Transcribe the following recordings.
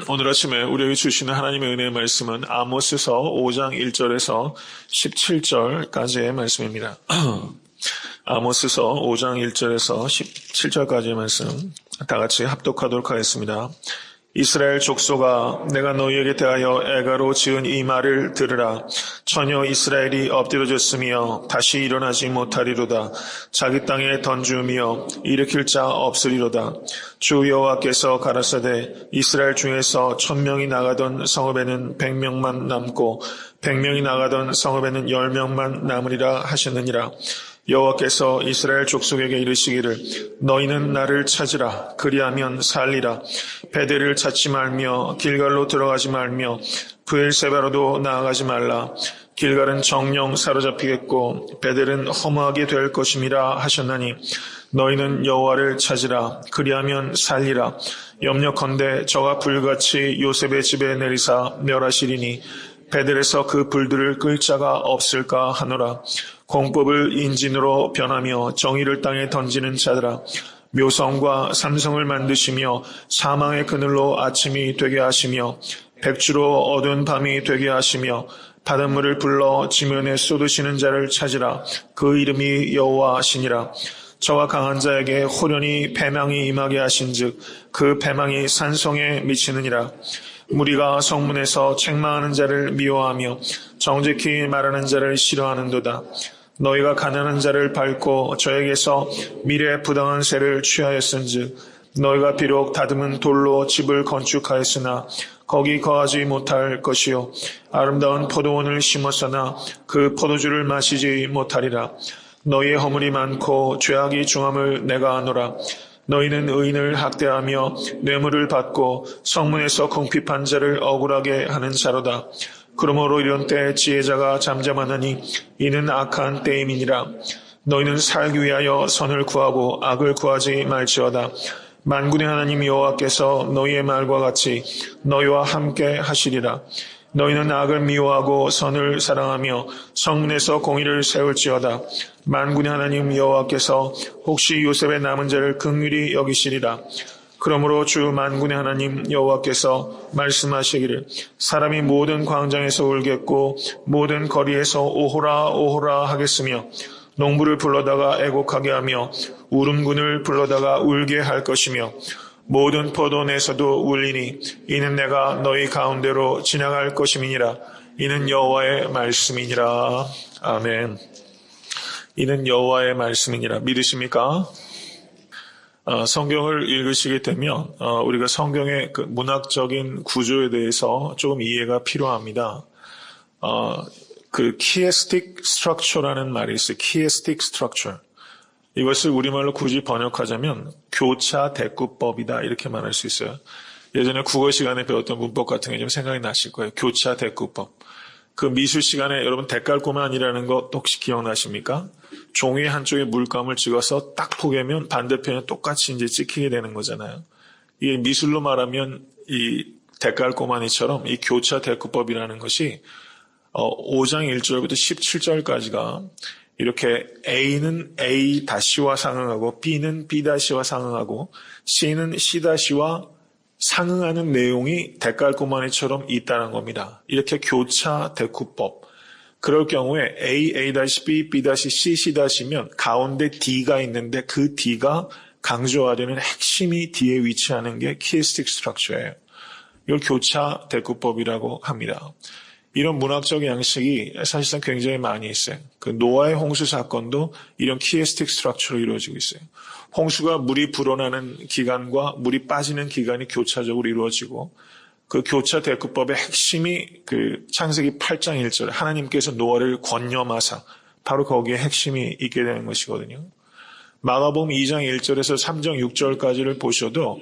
오늘 아침에 우리에게 주시는 하나님의 은혜의 말씀은 아모스서 5장 1절에서 17절까지의 말씀입니다. 아모스서 5장 1절에서 17절까지의 말씀 다 같이 합독하도록 하겠습니다. 이스라엘 족속아, 내가 너희에게 대하여 애가로 지은 이 말을 들으라. 전혀 이스라엘이 엎드려졌으며 다시 일어나지 못하리로다. 자기 땅에 던지우며 일으킬 자 없으리로다. 주 여호와께서 가라사대 이스라엘 중에서 1000명이 나가던 성읍에는 100명만 남고 100명이 나가던 성읍에는 10명만 남으리라 하셨느니라. 여호와께서 이스라엘 족속에게 이르시기를 너희는 나를 찾으라. 그리하면 살리라. 베델을 찾지 말며 길갈로 들어가지 말며 브엘세바로도 나아가지 말라. 길갈은 정령 사로잡히겠고 베델은 허무하게 될 것임이라 하셨나니 너희는 여호와를 찾으라. 그리하면 살리라. 염려컨대 저가 불같이 요셉의 집에 내리사 멸하시리니 베델에서 그 불들을 끌 자가 없을까 하노라. 공법을 인진으로 변하며 정의를 땅에 던지는 자들아, 묘성과 삼성을 만드시며 사망의 그늘로 아침이 되게 하시며 백주로 어두운 밤이 되게 하시며 바닷물을 불러 지면에 쏟으시는 자를 찾으라. 그 이름이 여호와시니라. 저와 강한 자에게 호련히 패망이 임하게 하신즉 그 패망이 산성에 미치느니라. 무리가 성문에서 책망하는 자를 미워하며 정직히 말하는 자를 싫어하는도다. 너희가 가난한 자를 밟고 저에게서 미래에 부당한 세를 취하였은즉 너희가 비록 다듬은 돌로 집을 건축하였으나 거기 거하지 못할 것이요 아름다운 포도원을 심었으나 그 포도주를 마시지 못하리라. 너희의 허물이 많고 죄악이 중함을 내가 아노라. 너희는 의인을 학대하며 뇌물을 받고 성문에서 궁핍한 자를 억울하게 하는 자로다. 그러므로 이런 때에 지혜자가 잠잠하나니 이는 악한 때임이니라. 너희는 살기 위하여 선을 구하고 악을 구하지 말지어다. 만군의 하나님 여호와께서 너희의 말과 같이 너희와 함께 하시리라. 너희는 악을 미워하고 선을 사랑하며 성문에서 공의를 세울지어다. 만군의 하나님 여호와께서 혹시 요셉의 남은 자를 긍휼히 여기시리라. 그러므로 주 만군의 하나님 여호와께서 말씀하시기를 사람이 모든 광장에서 울겠고 모든 거리에서 오호라 오호라 하겠으며 농부를 불러다가 애곡하게 하며 울음군을 불러다가 울게 할 것이며 모든 포도원에서도 울리니 이는 내가 너희 가운데로 지나갈 것임이니라. 이는 여호와의 말씀이니라. 아멘. 이는 여호와의 말씀이니라. 믿으십니까? 성경을 읽으시게 되면 우리가 성경의 그 문학적인 구조에 대해서 조금 이해가 필요합니다. 그 키에스틱 스트럭처라는 말이 있어요. 키에스틱 스트럭처. 이것을 우리말로 굳이 번역하자면 교차 대꾸법이다 이렇게 말할 수 있어요. 예전에 국어 시간에 배웠던 문법 같은 게 좀 생각이 나실 거예요. 교차 대꾸법. 그 미술 시간에 여러분 대깔꼬만이라는 거 혹시 기억나십니까? 종이 한쪽에 물감을 찍어서 딱 포개면 반대편에 똑같이 이제 찍히게 되는 거잖아요. 이게 미술로 말하면 이 대깔꼬마니처럼 이 교차 대꾸법이라는 것이 5장 1절부터 17절까지가 이렇게 A는 A-와 상응하고 B는 B-와 상응하고 C는 C-와 상응하는 내용이 대깔꼬마니처럼 있다는 겁니다. 이렇게 교차 대꾸법. 그럴 경우에 A, A-B, B-C, C-면 가운데 D가 있는데 그 D가 강조하려는 핵심이 D에 위치하는 게 키에스틱 스트럭처예요. 이걸 교차 대꾸법이라고 합니다. 이런 문학적 양식이 사실상 굉장히 많이 있어요. 그 노아의 홍수 사건도 이런 키에스틱 스트럭처로 이루어지고 있어요. 홍수가 물이 불어나는 기간과 물이 빠지는 기간이 교차적으로 이루어지고 그 교차 대꾸법의 핵심이 그 창세기 8장 1절에 하나님께서 노아를 권념하사 바로 거기에 핵심이 있게 되는 것이거든요. 마가복음 2장 1절에서 3장 6절까지를 보셔도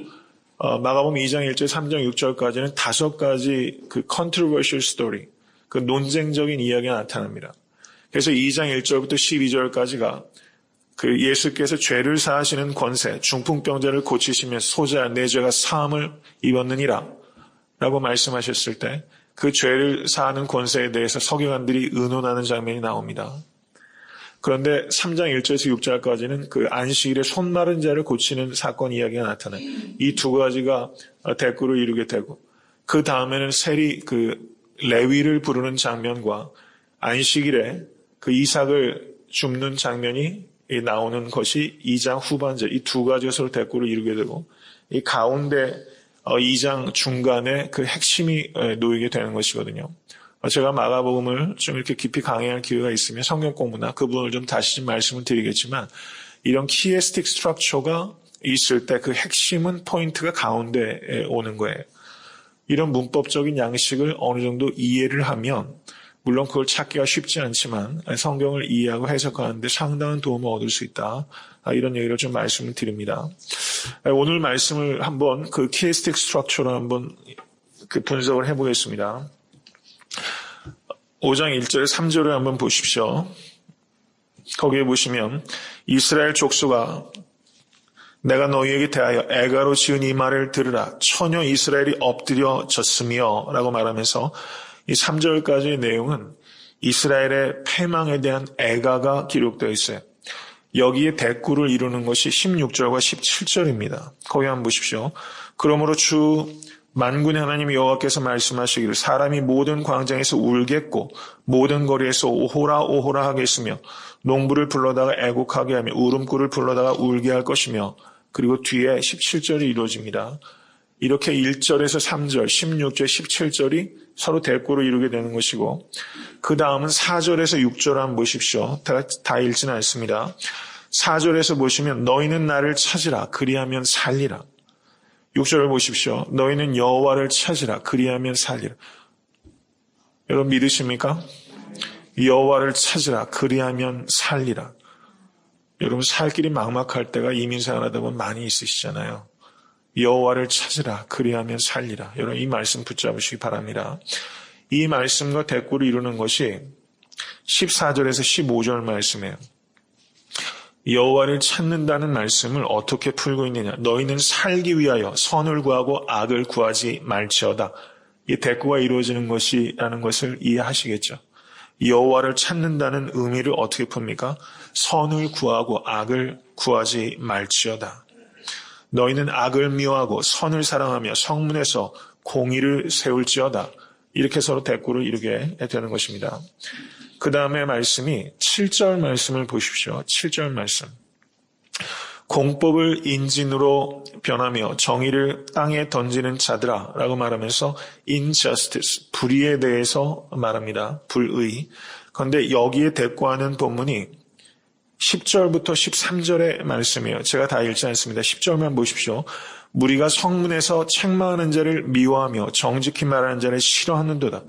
마가복음 2장 1절 3장 6절까지는 5가지 그 controversial story, 그 논쟁적인 이야기가 나타납니다. 그래서 2장 1절부터 12절까지가 그 예수께서 죄를 사하시는 권세, 중풍병자를 고치시면서 소자야 내 죄가 사함을 입었느니라 라고 말씀하셨을 때 그 죄를 사하는 권세에 대해서 서기관들이 의논하는 장면이 나옵니다. 그런데 3장 1절에서 6절까지는 그 안식일에 손 마른 자를 고치는 사건 이야기가 나타나요. 이 두 가지가 대꾸를 이루게 되고 그 다음에는 레위를 부르는 장면과 안식일에 그 이삭을 줍는 장면이 나오는 것이 2장 후반절, 이 두 가지가 서로 대꾸를 이루게 되고, 이 가운데 2장 중간에 그 핵심이 놓이게 되는 것이거든요. 제가 마가복음을 좀 이렇게 깊이 강의할 기회가 있으면 성경 공부나 그 부분을 좀 다시 좀 말씀을 드리겠지만, 이런 키에스틱 스트럭처가 있을 때 그 핵심은 포인트가 가운데에 오는 거예요. 이런 문법적인 양식을 어느 정도 이해를 하면, 물론 그걸 찾기가 쉽지 않지만 성경을 이해하고 해석하는데 상당한 도움을 얻을 수 있다. 이런 얘기를 좀 말씀을 드립니다. 오늘 말씀을 한번 그 키에스틱 스트럭처로 한번 그 분석을 해보겠습니다. 5장 1절 3절을 한번 보십시오. 거기에 보시면 이스라엘 족속아 내가 너희에게 대하여 애가로 지은 이 말을 들으라. 처녀 이스라엘이 엎드려졌으며 라고 말하면서 이 3절까지의 내용은 이스라엘의 패망에 대한 애가가 기록되어 있어요. 여기에 대꾸를 이루는 것이 16절과 17절입니다. 거기 한번 보십시오. 그러므로 주 만군의 하나님 여호와께서 말씀하시기를 사람이 모든 광장에서 울겠고 모든 거리에서 오호라 오호라 하겠으며 농부를 불러다가 애곡하게 하며 울음꾼을 불러다가 울게 할 것이며 그리고 뒤에 17절이 이루어집니다. 이렇게 1절에서 3절, 16절, 17절이 서로 대꾸를 이루게 되는 것이고 그 다음은 4절에서 6절 한번 보십시오. 다 읽지는 않습니다. 4절에서 보시면 너희는 나를 찾으라 그리하면 살리라. 6절을 보십시오. 너희는 여호와를 찾으라 그리하면 살리라. 여러분 믿으십니까? 여호와를 찾으라 그리하면 살리라. 여러분 살 길이 막막할 때가 이민생활하다 보면 많이 있으시잖아요. 여호와를 찾으라 그리하면 살리라. 여러분 이 말씀 붙잡으시기 바랍니다. 이 말씀과 대꾸를 이루는 것이 14절에서 15절 말씀이에요. 여호와를 찾는다는 말씀을 어떻게 풀고 있느냐. 너희는 살기 위하여 선을 구하고 악을 구하지 말지어다. 이 대꾸가 이루어지는 것이라는 것을 이해하시겠죠. 여호와를 찾는다는 의미를 어떻게 풉니까? 선을 구하고 악을 구하지 말지어다. 너희는 악을 미워하고 선을 사랑하며 성문에서 공의를 세울지어다. 이렇게 서로 대꾸를 이루게 되는 것입니다. 그 다음에 말씀이 7절 말씀을 보십시오. 7절 말씀. 공법을 인진으로 변하며 정의를 땅에 던지는 자들아 라고 말하면서 injustice, 불의에 대해서 말합니다. 불의. 그런데 여기에 대꾸하는 본문이 10절부터 13절의 말씀이에요. 제가 다 읽지 않습니다. 10절만 보십시오. 무리가 성문에서 책망하는 자를 미워하며 정직히 말하는 자를 싫어하는도다.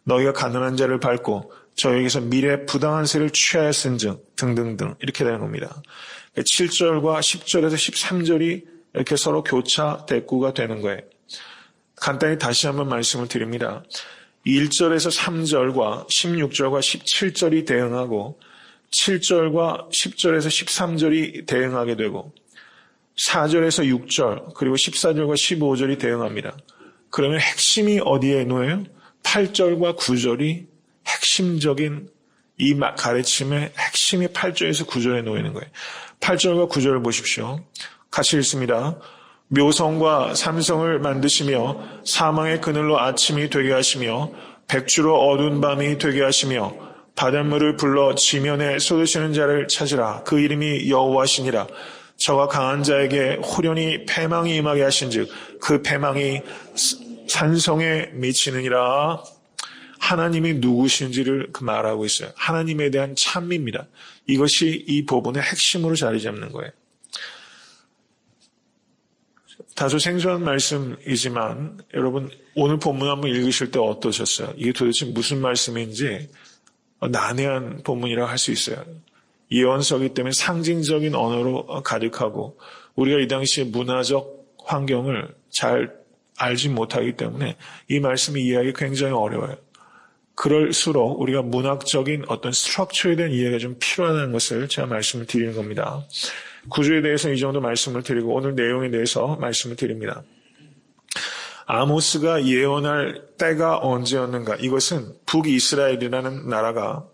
너희가 가난한 자를 밟고 저에게서 미래 부당한 세를 취하였은즉 등등등 이렇게 되는 겁니다. 7절과 10절에서 13절이 이렇게 서로 교차 대꾸가 되는 거예요. 간단히 다시 한번 말씀을 드립니다. 1절에서 3절과 16절과 17절이 대응하고 7절과 10절에서 13절이 대응하게 되고 4절에서 6절 그리고 14절과 15절이 대응합니다. 그러면 핵심이 어디에 놓여요? 8절과 9절이 핵심적인 이 가르침의 핵심이 8절에서 9절에 놓이는 거예요. 8절과 9절을 보십시오. 같이 읽습니다. 묘성과 삼성을 만드시며 사망의 그늘로 아침이 되게 하시며 백주로 어두운 밤이 되게 하시며 바닷물을 불러 지면에 쏟으시는 자를 찾으라. 그 이름이 여호와시니라. 저가 강한 자에게 호련히 패망이 임하게 하신즉 그 패망이 산성에 미치느니라. 하나님이 누구신지를 말하고 있어요. 하나님에 대한 찬미입니다. 이것이 이 부분의 핵심으로 자리 잡는 거예요. 다소 생소한 말씀이지만 여러분 오늘 본문 한번 읽으실 때 어떠셨어요? 이게 도대체 무슨 말씀인지 난해한 본문이라고 할 수 있어요. 예언서이기 때문에 상징적인 언어로 가득하고 우리가 이 당시의 문화적 환경을 잘 알지 못하기 때문에 이 말씀을 이해하기 굉장히 어려워요. 그럴수록 우리가 문학적인 어떤 스트럭처에 대한 이해가 좀 필요하다는 것을 제가 말씀을 드리는 겁니다. 구조에 대해서 이 정도 말씀을 드리고 오늘 내용에 대해서 말씀을 드립니다. 아모스가 예언할 때가 언제였는가? 이것은 북이스라엘이라는 나라가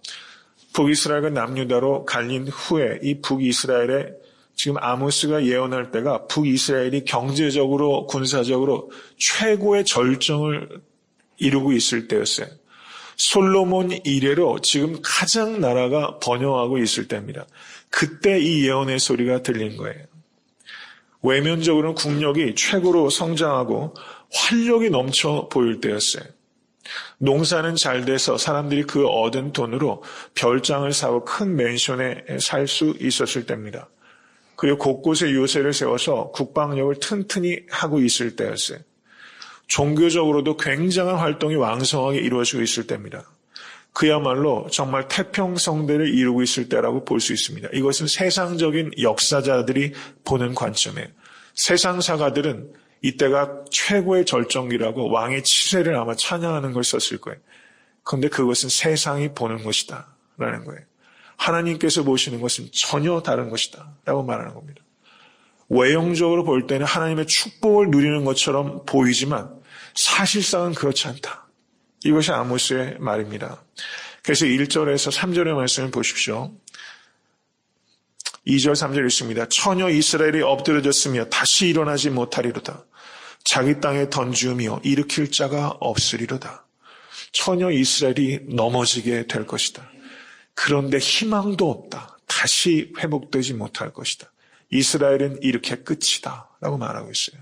북이스라엘과 남유다로 갈린 후에 이 북이스라엘의 지금 아모스가 예언할 때가 북이스라엘이 경제적으로 군사적으로 최고의 절정을 이루고 있을 때였어요. 솔로몬 이래로 지금 가장 나라가 번영하고 있을 때입니다. 그때 이 예언의 소리가 들린 거예요. 외면적으로는 국력이 최고로 성장하고 활력이 넘쳐 보일 때였어요. 농사는 잘 돼서 사람들이 그 얻은 돈으로 별장을 사고 큰 맨션에 살 수 있었을 때입니다. 그리고 곳곳에 요새를 세워서 국방력을 튼튼히 하고 있을 때였어요. 종교적으로도 굉장한 활동이 왕성하게 이루어지고 있을 때입니다. 그야말로 정말 태평성대를 이루고 있을 때라고 볼 수 있습니다. 이것은 세상적인 역사자들이 보는 관점이에요. 세상사가들은 이때가 최고의 절정기라고 왕의 치세를 아마 찬양하는 걸 썼을 거예요. 그런데 그것은 세상이 보는 것이다 라는 거예요. 하나님께서 보시는 것은 전혀 다른 것이다 라고 말하는 겁니다. 외형적으로 볼 때는 하나님의 축복을 누리는 것처럼 보이지만 사실상은 그렇지 않다. 이것이 아모스의 말입니다. 그래서 1절에서 3절의 말씀을 보십시오. 2절 3절 있습니다. 처녀 이스라엘이 엎드려졌으며 다시 일어나지 못하리로다. 자기 땅에 던지우며 일으킬 자가 없으리로다. 처녀 이스라엘이 넘어지게 될 것이다. 그런데 희망도 없다. 다시 회복되지 못할 것이다. 이스라엘은 이렇게 끝이다 라고 말하고 있어요.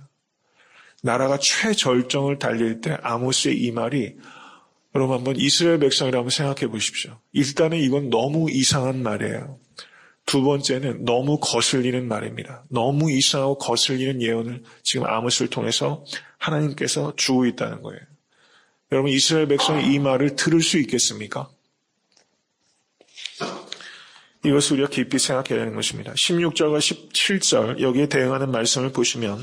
나라가 최절정을 달릴 때 아모스의 이 말이, 여러분 한번 이스라엘 백성이라 한번 생각해 보십시오. 일단은 이건 너무 이상한 말이에요. 두 번째는 너무 거슬리는 말입니다. 너무 이상하고 거슬리는 예언을 지금 아모스를 통해서 하나님께서 주고 있다는 거예요. 여러분 이스라엘 백성이 이 말을 들을 수 있겠습니까? 이것을 우리가 깊이 생각해야 하는 것입니다. 16절과 17절 여기에 대응하는 말씀을 보시면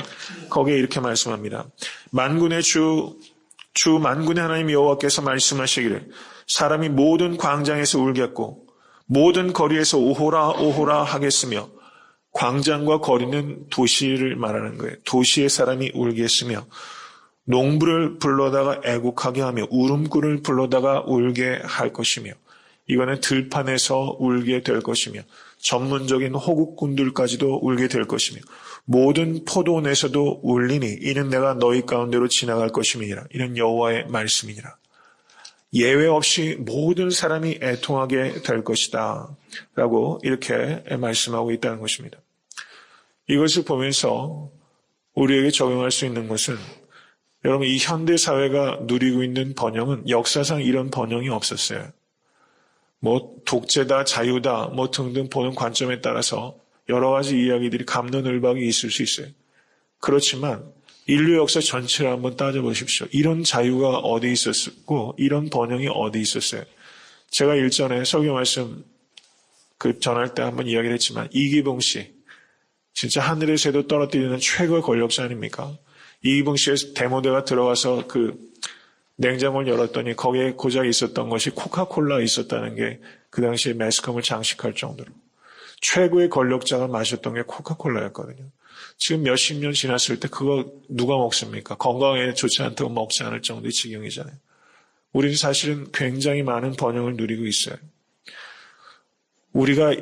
거기에 이렇게 말씀합니다. 만군의 주 만군의 하나님 여호와께서 말씀하시기를 사람이 모든 광장에서 울겠고 모든 거리에서 오호라 오호라 하겠으며, 광장과 거리는 도시를 말하는 거예요. 도시의 사람이 울겠으며 농부를 불러다가 애곡하게 하며 울음꾼을 불러다가 울게 할 것이며, 이거는 들판에서 울게 될 것이며 전문적인 호국꾼들까지도 울게 될 것이며 모든 포도원에서도 울리니 이는 내가 너희 가운데로 지나갈 것임이니라. 이는 여호와의 말씀이니라. 예외 없이 모든 사람이 애통하게 될 것이다 라고 이렇게 말씀하고 있다는 것입니다. 이것을 보면서 우리에게 적용할 수 있는 것은, 여러분 이 현대사회가 누리고 있는 번영은 역사상 이런 번영이 없었어요. 독재다 자유다 등등 보는 관점에 따라서 여러 가지 이야기들이 갑론을박이 있을 수 있어요. 그렇지만 인류 역사 전체를 한번 따져보십시오. 이런 자유가 어디 있었고 이런 번영이 어디 있었어요. 제가 일전에 설교 말씀 전할 때 한번 이야기를 했지만 이기봉 씨, 진짜 하늘의 새도 떨어뜨리는 최고의 권력자 아닙니까? 이기봉 씨의 데모대가 들어가서 냉장고를 열었더니 거기에 고작 있었던 것이 코카콜라 있었다는 게 그 당시에 매스컴을 장식할 정도로 최고의 권력자가 마셨던 게 코카콜라였거든요. 지금 몇십 년 지났을 때 그거 누가 먹습니까? 건강에 좋지 않다고 먹지 않을 정도의 지경이잖아요. 우리는 사실은 굉장히 많은 번영을 누리고 있어요. 우리가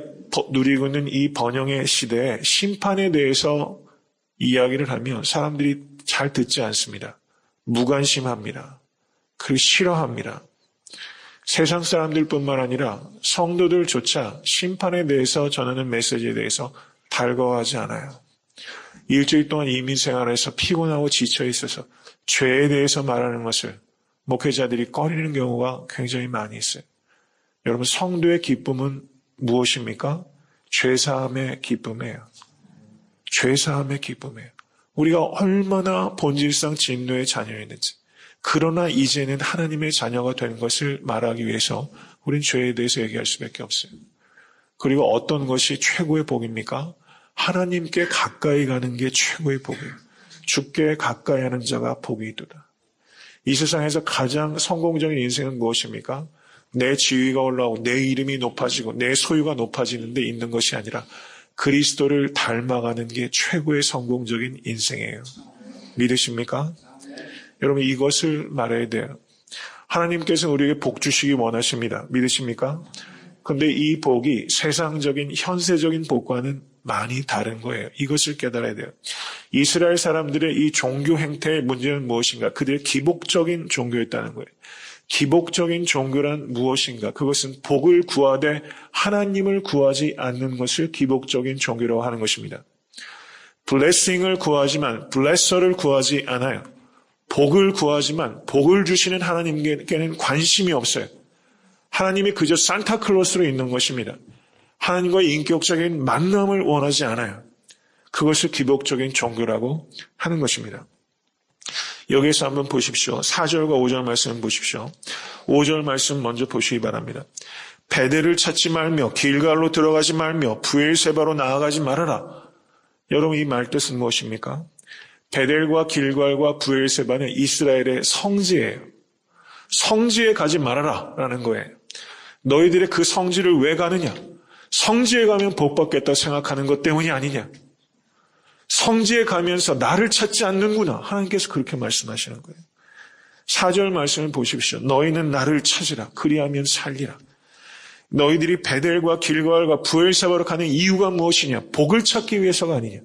누리고 있는 이 번영의 시대에 심판에 대해서 이야기를 하면 사람들이 잘 듣지 않습니다. 무관심합니다. 그리고 싫어합니다. 세상 사람들뿐만 아니라 성도들조차 심판에 대해서 전하는 메시지에 대해서 달궈하지 않아요. 일주일 동안 이민 생활에서 피곤하고 지쳐 있어서 죄에 대해서 말하는 것을 목회자들이 꺼리는 경우가 굉장히 많이 있어요. 여러분 성도의 기쁨은 무엇입니까? 죄사함의 기쁨이에요. 죄사함의 기쁨이에요. 우리가 얼마나 본질상 진노의 자녀였는지, 그러나 이제는 하나님의 자녀가 된 것을 말하기 위해서 우린 죄에 대해서 얘기할 수밖에 없어요. 그리고 어떤 것이 최고의 복입니까? 하나님께 가까이 가는 게 최고의 복이에요. 주께 가까이 하는 자가 복이 있도다. 이 세상에서 가장 성공적인 인생은 무엇입니까? 내 지위가 올라오고 내 이름이 높아지고 내 소유가 높아지는 데 있는 것이 아니라 그리스도를 닮아가는 게 최고의 성공적인 인생이에요. 믿으십니까? 여러분 이것을 말해야 돼요. 하나님께서는 우리에게 복 주시기 원하십니다. 믿으십니까? 그런데 이 복이 세상적인 현세적인 복과는 많이 다른 거예요. 이것을 깨달아야 돼요. 이스라엘 사람들의 이 종교 행태의 문제는 무엇인가? 그들의 기복적인 종교였다는 거예요. 기복적인 종교란 무엇인가? 그것은 복을 구하되 하나님을 구하지 않는 것을 기복적인 종교라고 하는 것입니다. 블레싱을 구하지만 블레서를 구하지 않아요. 복을 구하지만 복을 주시는 하나님께는 관심이 없어요. 하나님이 그저 산타클로스로 있는 것입니다. 하나님과의 인격적인 만남을 원하지 않아요. 그것을 기복적인 종교라고 하는 것입니다. 여기에서 한번 보십시오. 4절과 5절 말씀을 보십시오. 5절 말씀 먼저 보시기 바랍니다. 베델을 찾지 말며 길갈로 들어가지 말며 브엘세바로 나아가지 말아라. 여러분, 이 말 뜻은 무엇입니까? 베델과 길갈과 브엘세바는 이스라엘의 성지예요. 성지에 가지 말아라 라는 거예요. 너희들의 그 성지를 왜 가느냐? 성지에 가면 복 받겠다 생각하는 것 때문이 아니냐? 성지에 가면서 나를 찾지 않는구나. 하나님께서 그렇게 말씀하시는 거예요. 4절 말씀을 보십시오. 너희는 나를 찾으라. 그리하면 살리라. 너희들이 베델과 길갈과 브엘세바로 가는 이유가 무엇이냐? 복을 찾기 위해서가 아니냐?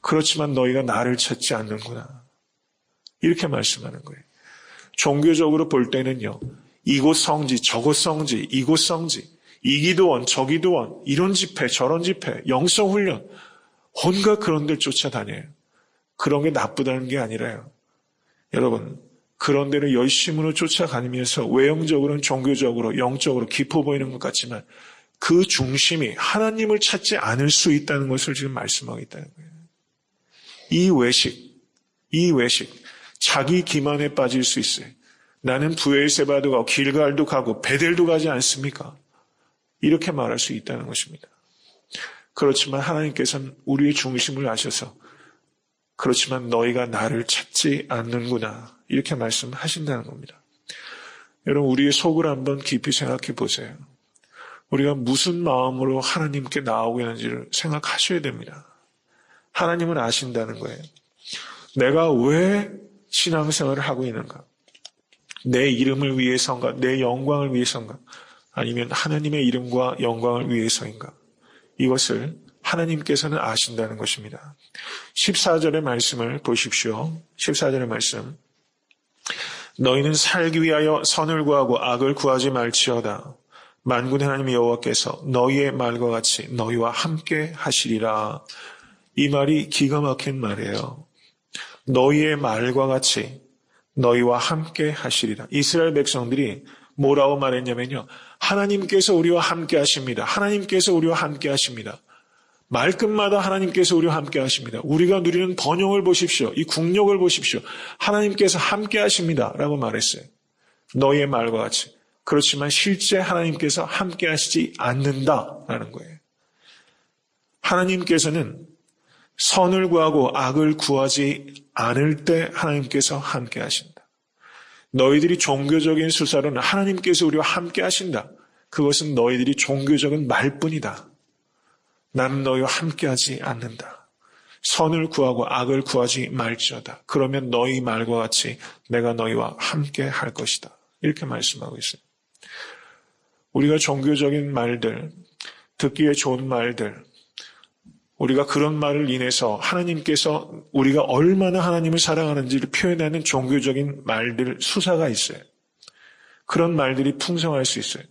그렇지만 너희가 나를 찾지 않는구나. 이렇게 말씀하는 거예요. 종교적으로 볼 때는요. 이곳 성지, 저곳 성지, 이곳 성지, 이 기도원, 저 기도원, 이런 집회, 저런 집회, 영성훈련, 온갖 그런 데를 쫓아다녀요. 그런 게 나쁘다는 게 아니라요. 여러분, 그런 데를 열심으로 쫓아다니면서 외형적으로는 종교적으로, 영적으로 깊어 보이는 것 같지만 그 중심이 하나님을 찾지 않을 수 있다는 것을 지금 말씀하고 있다는 거예요. 이 외식, 자기 기만에 빠질 수 있어요. 나는 브엘세바도 가고 길갈도 가고 베델도 가지 않습니까? 이렇게 말할 수 있다는 것입니다. 그렇지만 하나님께서는 우리의 중심을 아셔서 그렇지만 너희가 나를 찾지 않는구나 이렇게 말씀하신다는 겁니다. 여러분, 우리의 속을 한번 깊이 생각해 보세요. 우리가 무슨 마음으로 하나님께 나오고 있는지를 생각하셔야 됩니다. 하나님은 아신다는 거예요. 내가 왜 신앙생활을 하고 있는가? 내 이름을 위해서인가? 내 영광을 위해서인가? 아니면 하나님의 이름과 영광을 위해서인가? 이것을 하나님께서는 아신다는 것입니다. 14절의 말씀을 보십시오. 14절의 말씀. 너희는 살기 위하여 선을 구하고 악을 구하지 말지어다. 만군의 하나님 여호와께서 너희의 말과 같이 너희와 함께 하시리라. 이 말이 기가 막힌 말이에요. 너희의 말과 같이 너희와 함께 하시리라. 이스라엘 백성들이 뭐라고 말했냐면요. 하나님께서 우리와 함께 하십니다. 하나님께서 우리와 함께 하십니다. 말끝마다 하나님께서 우리와 함께 하십니다. 우리가 누리는 번영을 보십시오. 이 국력을 보십시오. 하나님께서 함께 하십니다. 라고 말했어요. 너희의 말과 같이. 그렇지만 실제 하나님께서 함께 하시지 않는다라는 거예요. 하나님께서는 선을 구하고 악을 구하지 않을 때 하나님께서 함께 하신다. 너희들이 종교적인 수사로는 하나님께서 우리와 함께 하신다. 그것은 너희들이 종교적인 말뿐이다. 나는 너희와 함께하지 않는다. 선을 구하고 악을 구하지 말지어다. 그러면 너희 말과 같이 내가 너희와 함께 할 것이다. 이렇게 말씀하고 있어요. 우리가 종교적인 말들, 듣기에 좋은 말들, 우리가 그런 말을 인해서 하나님께서 우리가 얼마나 하나님을 사랑하는지를 표현하는 종교적인 말들, 수사가 있어요. 그런 말들이 풍성할 수 있어요.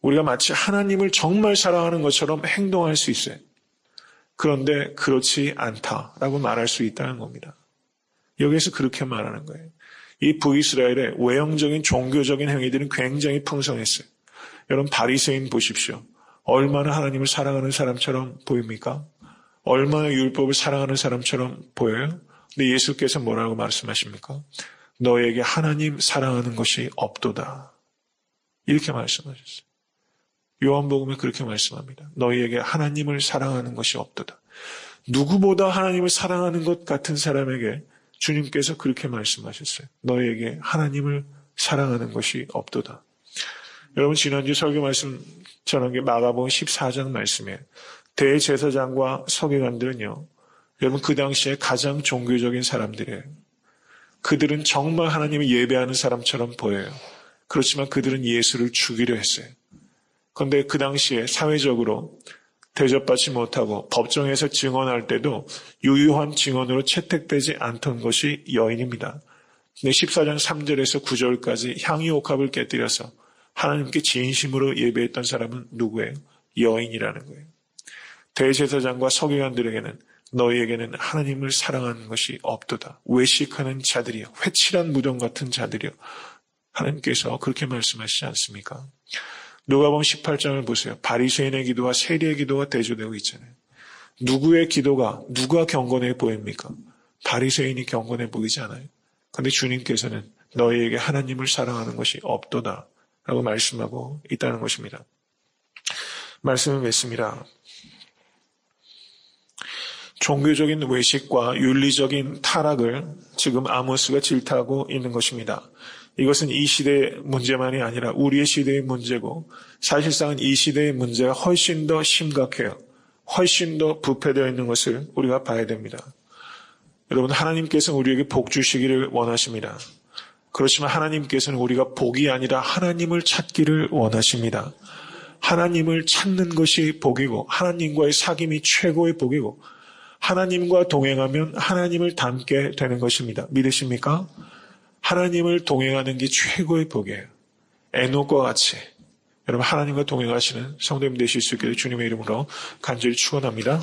우리가 마치 하나님을 정말 사랑하는 것처럼 행동할 수 있어요. 그런데 그렇지 않다라고 말할 수 있다는 겁니다. 여기에서 그렇게 말하는 거예요. 이 북이스라엘의 외형적인 종교적인 행위들은 굉장히 풍성했어요. 여러분, 바리새인 보십시오. 얼마나 하나님을 사랑하는 사람처럼 보입니까? 얼마나 율법을 사랑하는 사람처럼 보여요? 근데 예수께서 뭐라고 말씀하십니까? 너에게 하나님 사랑하는 것이 없도다. 이렇게 말씀하셨어요. 요한복음에 그렇게 말씀합니다. 너희에게 하나님을 사랑하는 것이 없도다. 누구보다 하나님을 사랑하는 것 같은 사람에게 주님께서 그렇게 말씀하셨어요. 너희에게 하나님을 사랑하는 것이 없도다. 여러분, 지난주 설교 말씀 전한 게 마가복음 14장 말씀이에요. 대제사장과 서기관들은요, 여러분 그 당시에 가장 종교적인 사람들이에요. 그들은 정말 하나님을 예배하는 사람처럼 보여요. 그렇지만 그들은 예수를 죽이려 했어요. 그런데 그 당시에 사회적으로 대접받지 못하고 법정에서 증언할 때도 유효한 증언으로 채택되지 않던 것이 여인입니다. 근데 14장 3절에서 9절까지 향유옥합을 깨뜨려서 하나님께 진심으로 예배했던 사람은 누구예요? 여인이라는 거예요. 대제사장과 서기관들에게는 너희에게는 하나님을 사랑하는 것이 없도다. 외식하는 자들이여, 회칠한 무덤 같은 자들이여. 하나님께서 그렇게 말씀하시지 않습니까? 누가복음 18장을 보세요. 바리새인의 기도와 세리의 기도가 대조되고 있잖아요. 누구의 기도가 누가 경건해 보입니까? 바리새인이 경건해 보이지 않아요. 그런데 주님께서는 너희에게 하나님을 사랑하는 것이 없도다 라고 말씀하고 있다는 것입니다. 말씀을 맺습니다. 종교적인 외식과 윤리적인 타락을 지금 아모스가 질타하고 있는 것입니다. 이것은 이 시대의 문제만이 아니라 우리의 시대의 문제고 사실상은 이 시대의 문제가 훨씬 더 심각해요. 훨씬 더 부패되어 있는 것을 우리가 봐야 됩니다. 여러분, 하나님께서는 우리에게 복 주시기를 원하십니다. 그렇지만 하나님께서는 우리가 복이 아니라 하나님을 찾기를 원하십니다. 하나님을 찾는 것이 복이고 하나님과의 사귐이 최고의 복이고 하나님과 동행하면 하나님을 닮게 되는 것입니다. 믿으십니까? 하나님을 동행하는 게 최고의 복이에요. 에녹과 같이 여러분 하나님과 동행하시는 성도님 되실 수 있기를 주님의 이름으로 간절히 축원합니다.